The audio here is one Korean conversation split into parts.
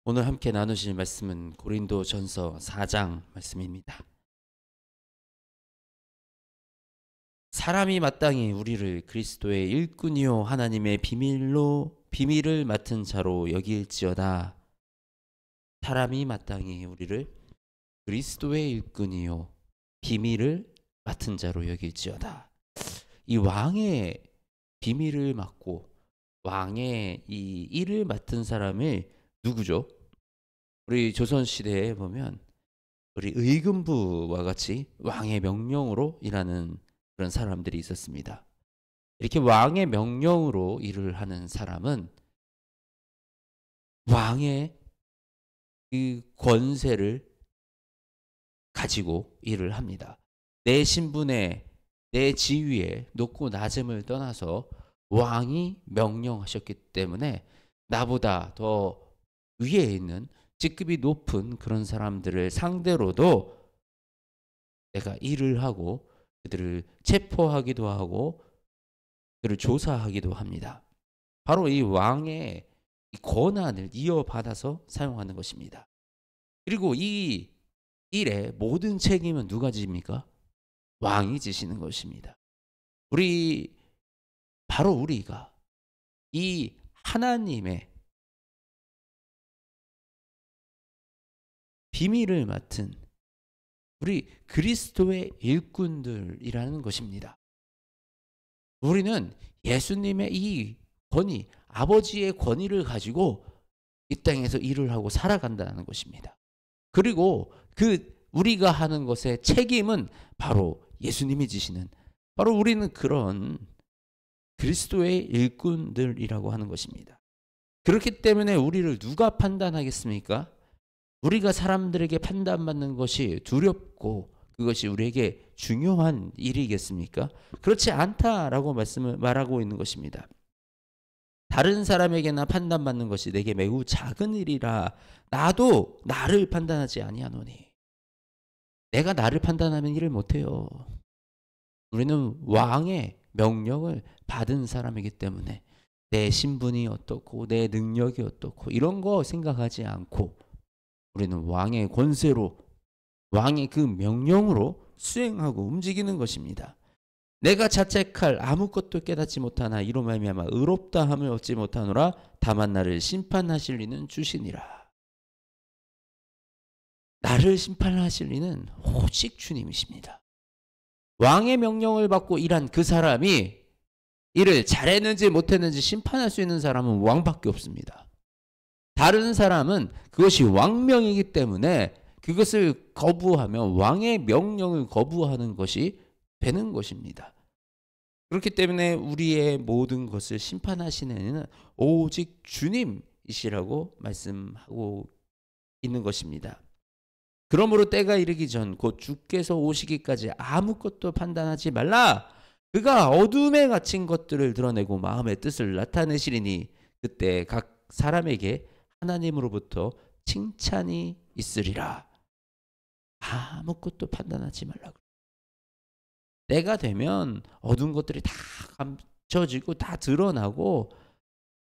오늘 함께 나누실 말씀은 고린도전서 4장 말씀입니다. 사람이 마땅히 우리를 그리스도의 일꾼이요 하나님의 비밀을 맡은 자로 여길지어다. 사람이 마땅히 우리를 그리스도의 일꾼이요 비밀을 맡은 자로 여길지어다. 이 왕의 비밀을 맡고 왕의 이 일을 맡은 사람이 누구죠? 우리 조선시대에 보면 우리 의금부와 같이 왕의 명령으로 일하는 그런 사람들이 있었습니다. 이렇게 왕의 명령으로 일을 하는 사람은 왕의 그 권세를 가지고 일을 합니다. 내 신분에, 내 지위에 높고 낮음을 떠나서 왕이 명령하셨기 때문에 나보다 더 위에 있는 직급이 높은 그런 사람들을 상대로도 내가 일을 하고 그들을 체포하기도 하고 그들을 조사하기도 합니다. 바로 이 왕의 이 권한을 이어받아서 사용하는 것입니다. 그리고 이 일의 모든 책임은 누가 집니까? 왕이 지시는 것입니다. 바로 우리가 이 하나님의 비밀을 맡은 우리 그리스도의 일꾼들이라는 것입니다. 우리는 예수님의 이 권위, 아버지의 권위를 가지고 이 땅에서 일을 하고 살아간다는 것입니다. 그리고 우리가 하는 것의 책임은 바로 예수님이 지시는, 바로 우리는 그런 그리스도의 일꾼들이라고 하는 것입니다. 그렇기 때문에 우리를 누가 판단하겠습니까? 우리가 사람들에게 판단받는 것이 두렵고 그것이 우리에게 중요한 일이겠습니까? 그렇지 않다라고 말하고 있는 것입니다. 다른 사람에게나 판단받는 것이 내게 매우 작은 일이라 나도 나를 판단하지 아니하노니. 내가 나를 판단하면 일을 못해요. 우리는 왕의 명령을 받은 사람이기 때문에 내 신분이 어떻고 내 능력이 어떻고 이런 거 생각하지 않고 우리는 왕의 권세로, 왕의 그 명령으로 수행하고 움직이는 것입니다. 내가 자책할 아무것도 깨닫지 못하나 이로 말미암아 의롭다함을 얻지 못하노라. 다만 나를 심판하실 이는 주시니라. 나를 심판하실 이는 오직 주님이십니다. 왕의 명령을 받고 일한 그 사람이 일을 잘했는지 못했는지 심판할 수 있는 사람은 왕밖에 없습니다. 다른 사람은 그것이 왕명이기 때문에 그것을 거부하면 왕의 명령을 거부하는 것이 되는 것입니다. 그렇기 때문에 우리의 모든 것을 심판하시는 이는 오직 주님이시라고 말씀하고 있는 것입니다. 그러므로 때가 이르기 전 곧 주께서 오시기까지 아무것도 판단하지 말라. 그가 어둠에 갇힌 것들을 드러내고 마음의 뜻을 나타내시리니 그때 각 사람에게 하나님으로부터 칭찬이 있으리라. 아무것도 판단하지 말라고. 때가 되면 어두운 것들이 다 감춰지고 다 드러나고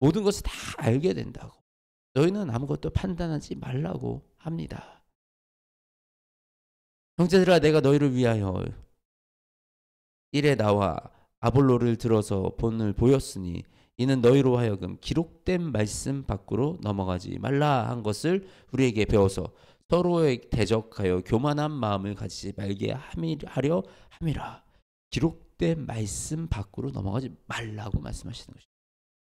모든 것을 다 알게 된다고. 너희는 아무것도 판단하지 말라고 합니다. 형제들아, 내가 너희를 위하여 일에 나와 아볼로를 들어서 본을 보였으니 이는 너희로 하여금 기록된 말씀 밖으로 넘어가지 말라 한 것을 우리에게 배워서 서로에 대적하여 교만한 마음을 가지지 말게 하려 함이라. 기록된 말씀 밖으로 넘어가지 말라고 말씀하시는 것입니다.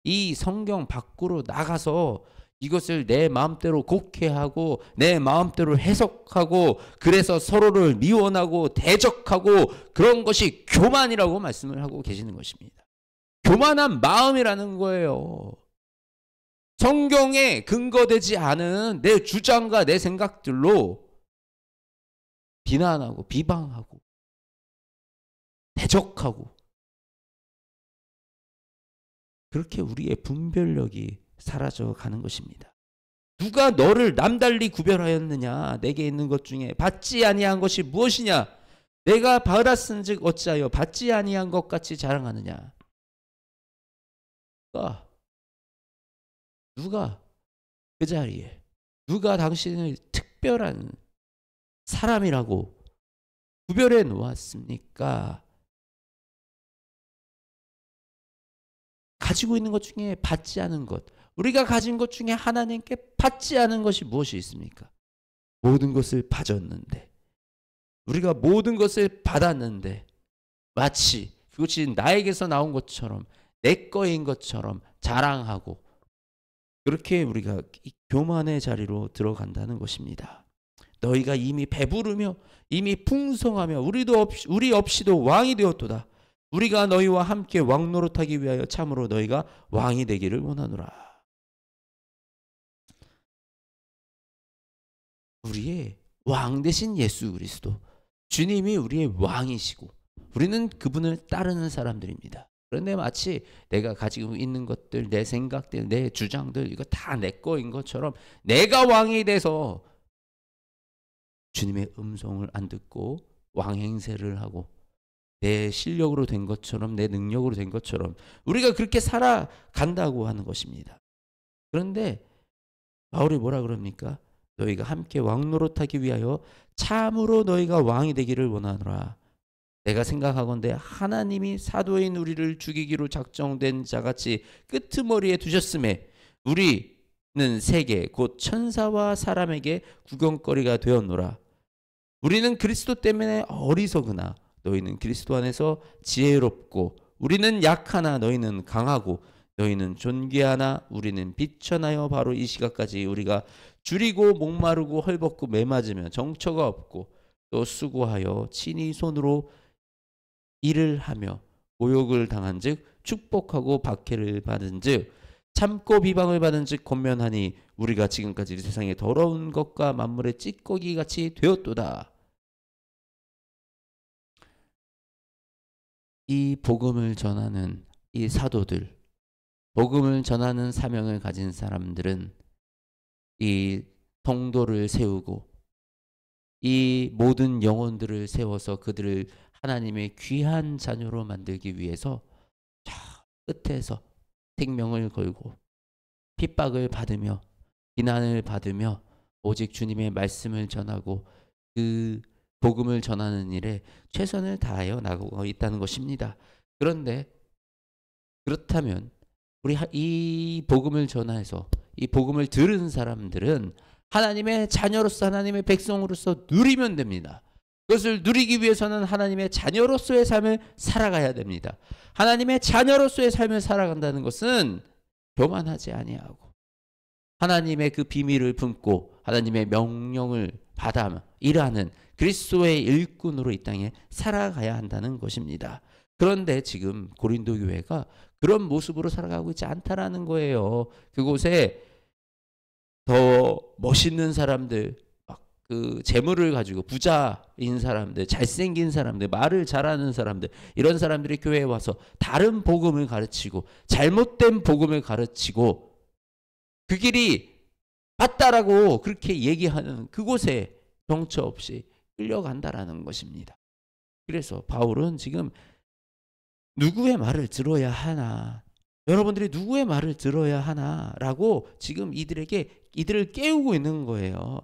이 성경 밖으로 나가서 이것을 내 마음대로 곡해하고 내 마음대로 해석하고 그래서 서로를 미워하고 대적하고 그런 것이 교만이라고 말씀을 하고 계시는 것입니다. 교만한 마음이라는 거예요. 성경에 근거되지 않은 내 주장과 내 생각들로 비난하고 비방하고 대적하고 그렇게 우리의 분별력이 사라져 가는 것입니다. 누가 너를 남달리 구별하였느냐? 내게 있는 것 중에 받지 아니한 것이 무엇이냐? 내가 받았은즉 어찌하여 받지 아니한 것 같이 자랑하느냐? 누가 그 자리에 누가 당신을 특별한 사람이라고 구별해 놓았습니까? 가지고 있는 것 중에 받지 않은 것, 우리가 가진 것 중에 하나님께 받지 않은 것이 무엇이 있습니까? 모든 것을 받았는데, 우리가 모든 것을 받았는데 마치 그것이 나에게서 나온 것처럼 내 거인 것처럼 자랑하고, 그렇게 우리가 교만의 자리로 들어간다는 것입니다. 너희가 이미 배부르며 이미 풍성하며 우리 없이도 왕이 되었도다. 우리가 너희와 함께 왕노릇하기 위하여 참으로 너희가 왕이 되기를 원하노라. 우리의 왕 되신 예수 그리스도, 주님이 우리의 왕이시고 우리는 그분을 따르는 사람들입니다. 그런데 마치 내가 가지고 있는 것들, 내 생각들, 내 주장들, 이거 다 내 거인 것처럼 내가 왕이 돼서 주님의 음성을 안 듣고 왕 행세를 하고 내 실력으로 된 것처럼, 내 능력으로 된 것처럼 우리가 그렇게 살아간다고 하는 것입니다. 그런데 바울이 뭐라 그럽니까? 너희가 함께 왕노릇하기 위하여 참으로 너희가 왕이 되기를 원하노라. 내가 생각하건대 하나님이 사도인 우리를 죽이기로 작정된 자같이 끄트머리에 두셨음에 우리는 세계 곧 천사와 사람에게 구경거리가 되었노라. 우리는 그리스도 때문에 어리석으나 너희는 그리스도 안에서 지혜롭고, 우리는 약하나 너희는 강하고, 너희는 존귀하나 우리는 비천하여 바로 이 시각까지 우리가 줄이고 목마르고 헐벗고 매맞으며 정처가 없고 또 수고하여 친히 손으로 일을 하며 모욕을 당한 즉 축복하고 박해를 받은 즉 참고 비방을 받은 즉 권면하니 우리가 지금까지 세상의 더러운 것과 만물의 찌꺼기 같이 되었도다. 이 복음을 전하는 이 사도들, 복음을 전하는 사명을 가진 사람들은 이 통도를 세우고 이 모든 영혼들을 세워서 그들을 하나님의 귀한 자녀로 만들기 위해서 저 끝에서 생명을 걸고 핍박을 받으며 비난을 받으며 오직 주님의 말씀을 전하고 그 복음을 전하는 일에 최선을 다하여 나가고 있다는 것입니다. 그런데 그렇다면 우리 이 복음을 전해서 이 복음을 들은 사람들은 하나님의 자녀로서, 하나님의 백성으로서 누리면 됩니다. 그것을 누리기 위해서는 하나님의 자녀로서의 삶을 살아가야 됩니다. 하나님의 자녀로서의 삶을 살아간다는 것은 교만하지 아니하고 하나님의 그 비밀을 품고 하나님의 명령을 받아 일하는 그리스도의 일꾼으로 이 땅에 살아가야 한다는 것입니다. 그런데 지금 고린도 교회가 그런 모습으로 살아가고 있지 않다라는 거예요. 그곳에 더 멋있는 사람들, 그 재물을 가지고 부자인 사람들, 잘생긴 사람들, 말을 잘하는 사람들, 이런 사람들이 교회에 와서 다른 복음을 가르치고 잘못된 복음을 가르치고 그 길이 맞다라고 그렇게 얘기하는 그곳에 정처 없이 끌려간다라는 것입니다. 그래서 바울은 지금 누구의 말을 들어야 하나, 여러분들이 누구의 말을 들어야 하나라고 지금 이들을 깨우고 있는 거예요.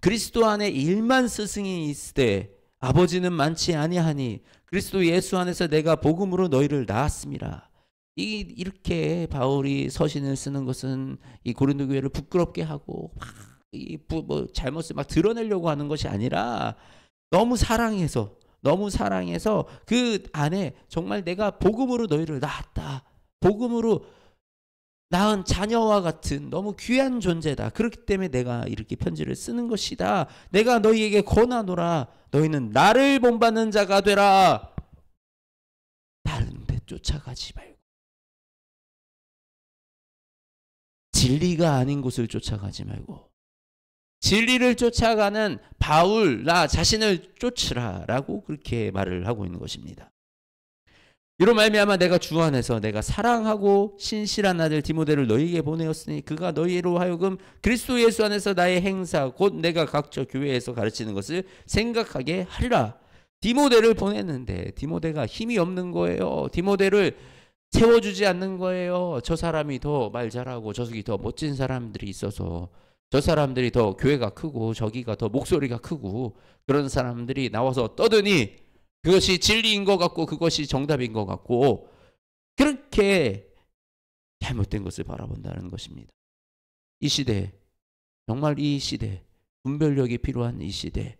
그리스도 안에 1만 스승이 있으되 아버지는 많지 아니하니 그리스도 예수 안에서 내가 복음으로 너희를 낳았습니다. 이렇게 바울이 서신을 쓰는 것은 이 고린도 교회를 부끄럽게 하고 뭐 잘못을 막 드러내려고 하는 것이 아니라 너무 사랑해서 그 안에 정말 내가 복음으로 너희를 낳았다. 복음으로 낳은 자녀와 같은 너무 귀한 존재다. 그렇기 때문에 내가 이렇게 편지를 쓰는 것이다. 내가 너희에게 권하노라. 너희는 나를 본받는 자가 되라. 다른 데 쫓아가지 말고 진리가 아닌 곳을 쫓아가지 말고 진리를 쫓아가는 바울 나 자신을 쫓으라 라고 그렇게 말을 하고 있는 것입니다. 이로 말미암아 내가 주 안에서 내가 사랑하고 신실한 아들 디모데를 너희에게 보내었으니 그가 너희로 하여금 그리스도 예수 안에서 나의 행사 곧 내가 각처 교회에서 가르치는 것을 생각하게 하리라. 디모데를 보냈는데 디모데가 힘이 없는 거예요. 디모데를 세워주지 않는 거예요. 저 사람이 더 말 잘하고 저기 더 멋진 사람들이 있어서, 저 사람들이 더 교회가 크고 저기가 더 목소리가 크고 그런 사람들이 나와서 떠드니 그것이 진리인 것 같고 그것이 정답인 것 같고 그렇게 잘못된 것을 바라본다는 것입니다. 이 시대, 정말 이 시대, 분별력이 필요한 이 시대,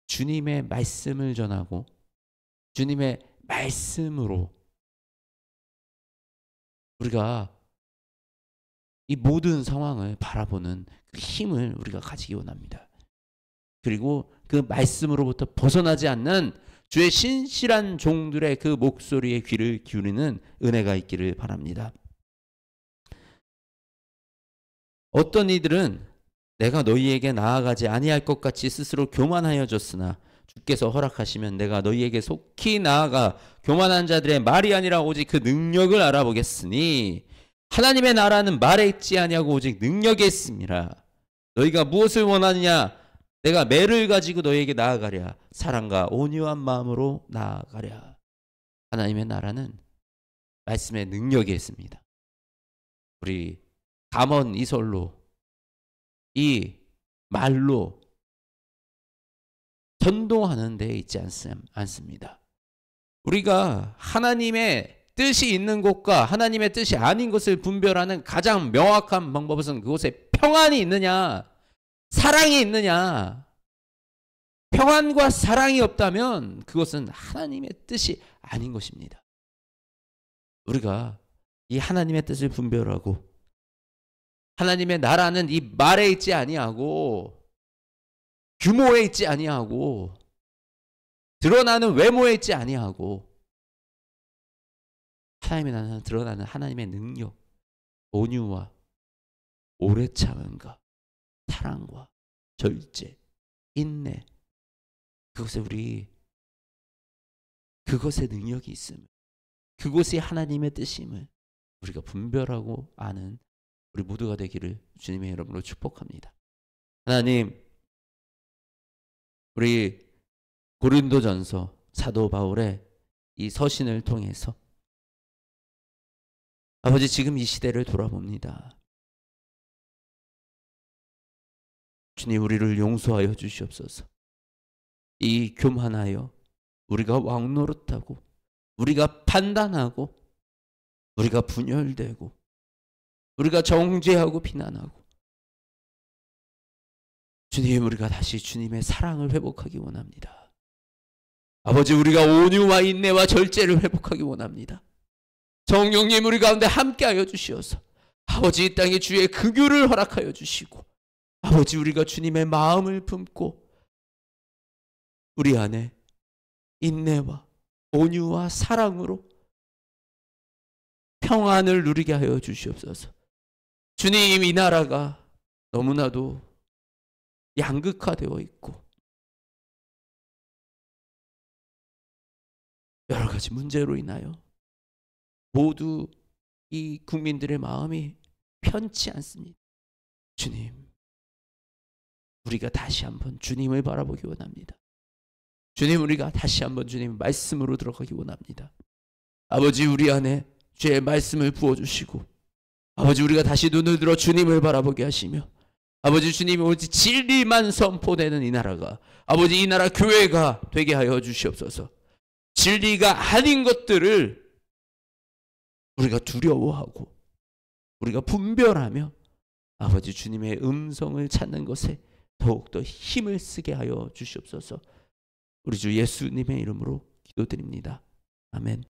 주님의 말씀을 전하고 주님의 말씀으로 우리가 이 모든 상황을 바라보는 그 힘을 우리가 가지기 원합니다. 그리고 그 말씀으로부터 벗어나지 않는 주의 신실한 종들의 그 목소리에 귀를 기울이는 은혜가 있기를 바랍니다. 어떤 이들은 내가 너희에게 나아가지 아니할 것 같이 스스로 교만하여졌으나 주께서 허락하시면 내가 너희에게 속히 나아가 교만한 자들의 말이 아니라 오직 그 능력을 알아보겠으니 하나님의 나라는 말에 있지 아니하고 오직 능력에 있습니다. 너희가 무엇을 원하느냐? 내가 매를 가지고 너희에게 나아가랴. 사랑과 온유한 마음으로 나아가랴. 하나님의 나라는 말씀의 능력에 있습니다. 우리 감언 이설로 이 말로 전동하는 데 있지 않습니다. 우리가 하나님의 뜻이 있는 곳과 하나님의 뜻이 아닌 것을 분별하는 가장 명확한 방법은 그곳에 평안이 있느냐, 사랑이 있느냐. 평안과 사랑이 없다면 그것은 하나님의 뜻이 아닌 것입니다. 우리가 이 하나님의 뜻을 분별하고 하나님의 나라는 이 말에 있지 아니하고 규모에 있지 아니하고 드러나는 외모에 있지 아니하고 하나님의 나라는 드러나는 하나님의 능력, 온유와 오래 참음과 사랑과 절제, 인내, 그것의 능력이 있음을, 그것이 하나님의 뜻임을 우리가 분별하고 아는 우리 모두가 되기를 주님의 이름으로 축복합니다. 하나님, 우리 고린도전서 사도 바울의 이 서신을 통해서 아버지 지금 이 시대를 돌아봅니다. 주님, 우리를 용서하여 주시옵소서. 이 교만하여 우리가 왕노릇하고 우리가 판단하고 우리가 분열되고 우리가 정죄하고 비난하고 주님, 우리가 다시 주님의 사랑을 회복하기 원합니다. 아버지, 우리가 온유와 인내와 절제를 회복하기 원합니다. 성령님, 우리 가운데 함께하여 주시어서 아버지 이 땅에 주의 긍휼을 허락하여 주시고 아버지, 우리가 주님의 마음을 품고 우리 안에 인내와 온유와 사랑으로 평안을 누리게 하여 주시옵소서. 주님, 이 나라가 너무나도 양극화되어 있고 여러 가지 문제로 인하여 모두 이 국민들의 마음이 편치 않습니다. 주님, 우리가 다시 한번 주님을 바라보기 원합니다. 주님, 우리가 다시 한번 주님 말씀으로 들어가기 원합니다. 아버지, 우리 안에 주의 말씀을 부어주시고 아버지, 우리가 다시 눈을 들어 주님을 바라보게 하시며 아버지, 주님이 오직 진리만 선포되는 이 나라가 아버지 이 나라 교회가 되게 하여 주시옵소서. 진리가 아닌 것들을 우리가 두려워하고 우리가 분별하며 아버지 주님의 음성을 찾는 것에 더욱더 힘을 쓰게 하여 주시옵소서. 우리 주 예수님의 이름으로 기도드립니다. 아멘.